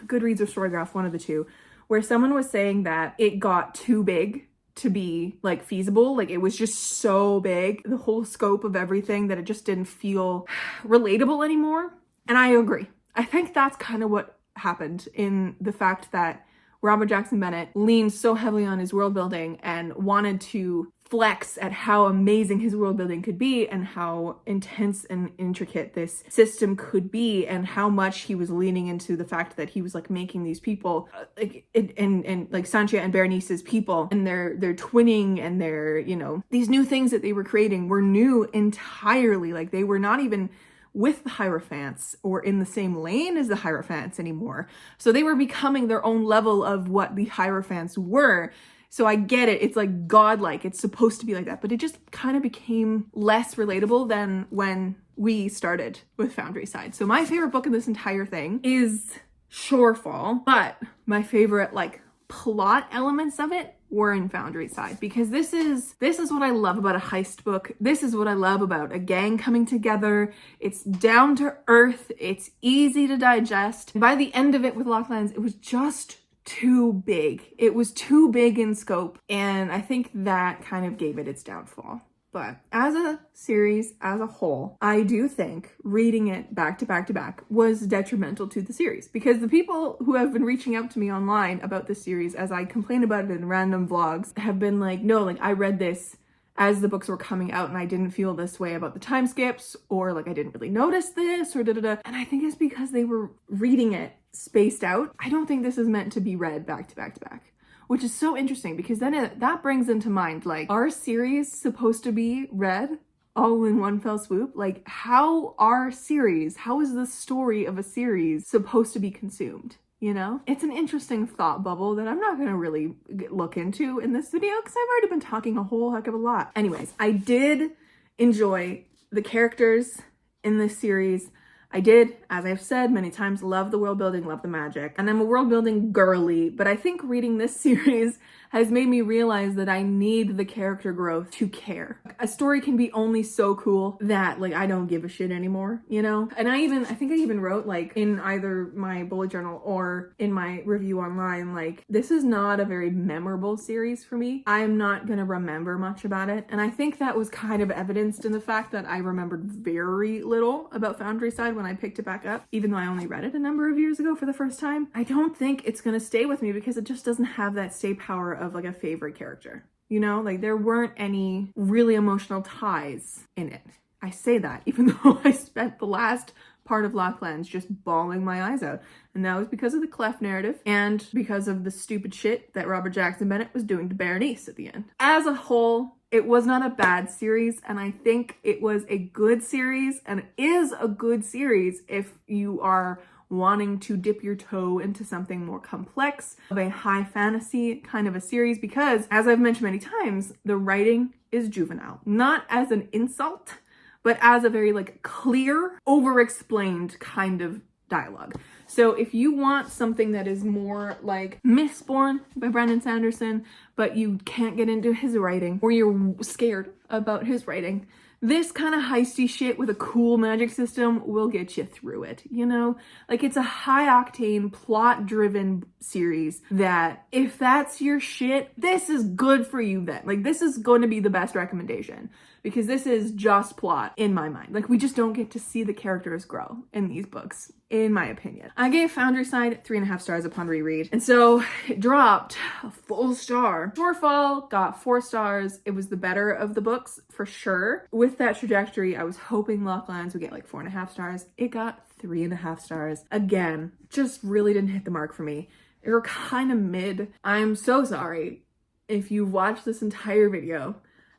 Goodreads or Storygraph, one of the two, where someone was saying that it got too big to be like feasible. Like, it was just so big, the whole scope of everything, that it just didn't feel relatable anymore. And I agree. I think that's kind of what happened in the fact that Robert Jackson Bennett leaned so heavily on his world building and wanted to flex at how amazing his world building could be and how intense and intricate this system could be, and how much he was leaning into the fact that he was like making these people and like Sanchia and Berenice's people, and their twinning, and their, you know, these new things that they were creating were new entirely. Like, they were not even with the Hierophants or in the same lane as the Hierophants anymore. So they were becoming their own level of what the Hierophants were. So I get it. It's like godlike. It's supposed to be like that. But it just kind of became less relatable than when we started with Foundry Side. So my favorite book in this entire thing is Shorefall. But my favorite like plot elements of it were in Foundry Side, because this is what I love about a heist book. This is what I love about a gang coming together. It's down to earth. It's easy to digest. By the end of it with Locklands, it was just too big. It was too big in scope, and I think that kind of gave it its downfall. But as a series, as a whole, I do think reading it back to back to back was detrimental to the series, because the people who have been reaching out to me online about this series as I complain about it in random vlogs have been like, no, like, I read this as the books were coming out and I didn't feel this way about the time skips, or like I didn't really notice this, or da-da-da. And I think it's because they were reading it spaced out. I don't think this is meant to be read back to back to back, which is so interesting, because then that brings into mind, like, are series supposed to be read all in one fell swoop? Like, how is the story of a series supposed to be consumed? You know, it's an interesting thought bubble that I'm not going to really look into in this video because I've already been talking a whole heck of a lot. Anyways, I did enjoy the characters in this series. I did, as I've said many times, love the world building, love the magic, and I'm a world building girly, but I think reading this series has made me realize that I need the character growth to care. A story can be only so cool that, like, I don't give a shit anymore, you know? And I think I even wrote, like, in either my bullet journal or in my review online, like, this is not a very memorable series for me. I'm not gonna remember much about it. And I think that was kind of evidenced in the fact that I remembered very little about Foundry Side when I picked it back up, even though I only read it a number of years ago for the first time. I don't think it's gonna stay with me because it just doesn't have that stay power of like a favorite character. You know, like, there weren't any really emotional ties in it. I say that even though I spent the last part of Locklands just bawling my eyes out. And that was because of the Clef narrative and because of the stupid shit that Robert Jackson Bennett was doing to Berenice at the end. As a whole, it was not a bad series, and I think it was a good series, and is a good series if you are wanting to dip your toe into something more complex, of a high fantasy kind of a series, because, as I've mentioned many times, the writing is juvenile. Not as an insult, but as a very, like, clear, over-explained kind of dialogue. So if you want something that is more like Mistborn by Brandon Sanderson, but you can't get into his writing, or you're scared about his writing, this kind of heisty shit with a cool magic system will get you through it, you know? Like, it's a high-octane, plot-driven series that, if that's your shit, this is good for you then. Like, this is going to be the best recommendation, because this is just plot in my mind. Like, we just don't get to see the characters grow in these books, in my opinion. I gave Foundry Side 3.5 stars upon reread, and so it dropped a full star. Shorefall got 4 stars. It was the better of the books, for sure. With that trajectory, I was hoping Locklands would get like 4.5 stars. It got 3.5 stars. Again, just really didn't hit the mark for me. They were kind of mid. I'm so sorry if you watch this entire video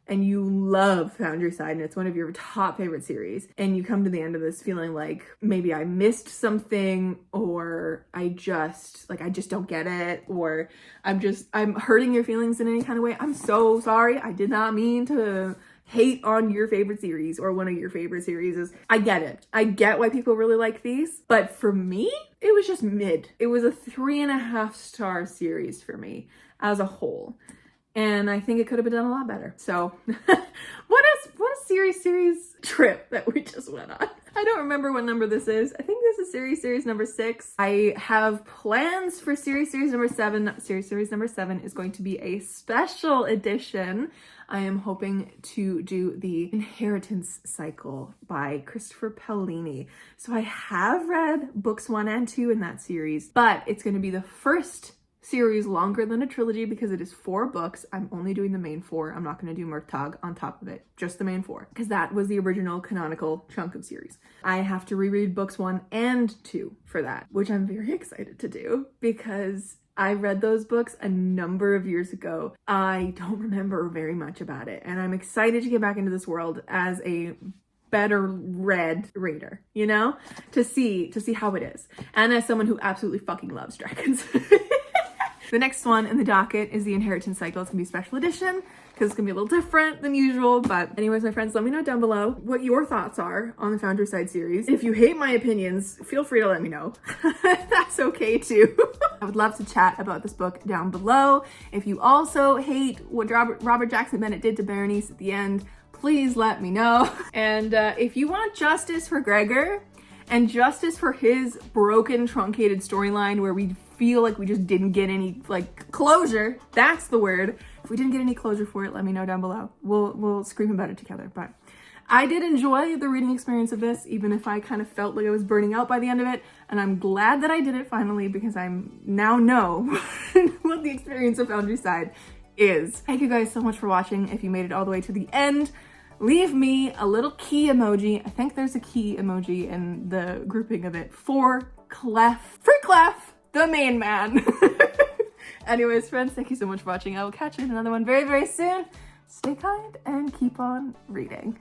and you love Foundry Side and it's one of your top favorite series, and you come to the end of this feeling like maybe I missed something, or I just don't get it, or I'm hurting your feelings in any kind of way, I'm so sorry. I did not mean to hate on your favorite series or one of your favorite series. I get it. I get why people really like these, but for me, it was just mid. It was a 3.5 star series for me as a whole. And I think it could have been done a lot better. So what a series trip that we just went on. I don't remember what number this is. I think this is series number 6. I have plans for series number 7. Series number 7 is going to be a special edition. I am hoping to do the Inheritance Cycle by Christopher Paolini. So I have read books 1 and 2 in that series, but it's going to be the first series longer than a trilogy because it is 4 books. I'm only doing the main 4. I'm not going to do Murktag on top of it, just the main 4, because that was the original canonical chunk of series. I have to reread books 1 and 2 for that, which I'm very excited to do because I read those books a number of years ago. I don't remember very much about it, and I'm excited to get back into this world as a better read reader, you know, to see how it is, and as someone who absolutely fucking loves dragons. The next one in the docket is the Inheritance Cycle. It's gonna be a special edition because it's gonna be a little different than usual. But anyways, my friends, let me know down below what your thoughts are on the Foundry Side series. If you hate my opinions, feel free to let me know. That's okay too. I would love to chat about this book down below. If you also hate what Robert Jackson Bennett did to Berenice at the end, please let me know. And if you want justice for Gregor and justice for his broken, truncated storyline where we feel like we just didn't get any closure, that's the word. If we didn't get any closure for it, let me know down below. We'll scream about it together. But I did enjoy the reading experience of this, even if I kind of felt like I was burning out by the end of it. And I'm glad that I did it finally because I now know what the experience of Foundry Side is. Thank you guys so much for watching. If you made it all the way to the end, leave me a little key emoji. I think there's a key emoji in the grouping of it for Clef, the main man. Anyways, friends, thank you so much for watching. I will catch you in another one very, very soon. Stay kind and keep on reading.